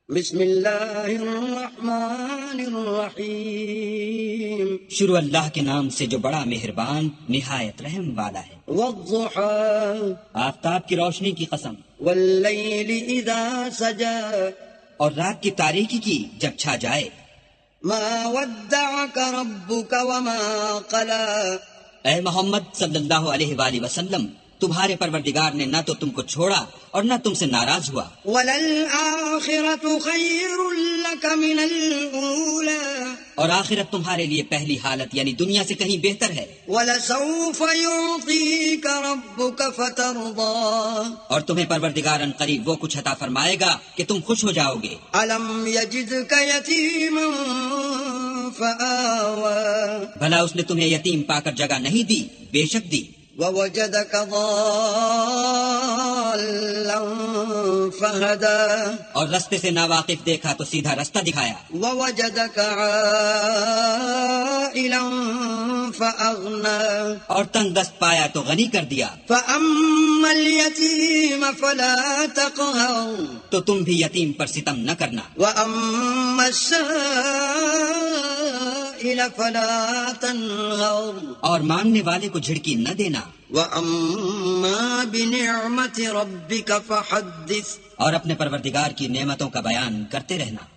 بسم اللہ الرحمن الرحیم، شروع اللہ کے نام سے جو بڑا مہربان نہایت رحم والا ہے۔ والضحى آفتاب کی روشنی کی قسم، واللیل اذا سجى، اور رات کی تاریکی کی جب چھا جائے۔ ما ودعك ربك وما قلى، اے محمد صلی اللہ علیہ وآلہ وسلم، تمہارے پروردگار نے نہ تو تم کو چھوڑا اور نہ تم سے ناراض ہوا۔ وللآخرة خیر لك من الأولى، اور آخرت تمہارے لیے پہلی حالت یعنی دنیا سے کہیں بہتر ہے۔ ولسوف يعطيك ربك فترضى، اور تمہیں پروردگار ان قریب وہ کچھ عطا فرمائے گا کہ تم خوش ہو جاؤ گے۔ ألم يجدك يتيما فآوى، بھلا اس نے تمہیں یتیم پا کر جگہ نہیں دی؟ بے شک دی۔ ووجدك ضالا فهدى، اور رستے سے ناواقف دیکھا تو سیدھا رستہ دکھایا۔ ووجدك عائلا فأغنى، اور تنگ دست پایا تو غنی کر دیا۔ فأما اليتيم فلا تقهر، تو تم بھی یتیم پر ستم نہ کرنا، وأما السائل فلا تنهر، اور مانگنے والے کو جھڑکی نہ دینا۔ وأما بنعمة ربك فحدث، اور اپنے پروردگار کی نعمتوں کا بیان کرتے رہنا۔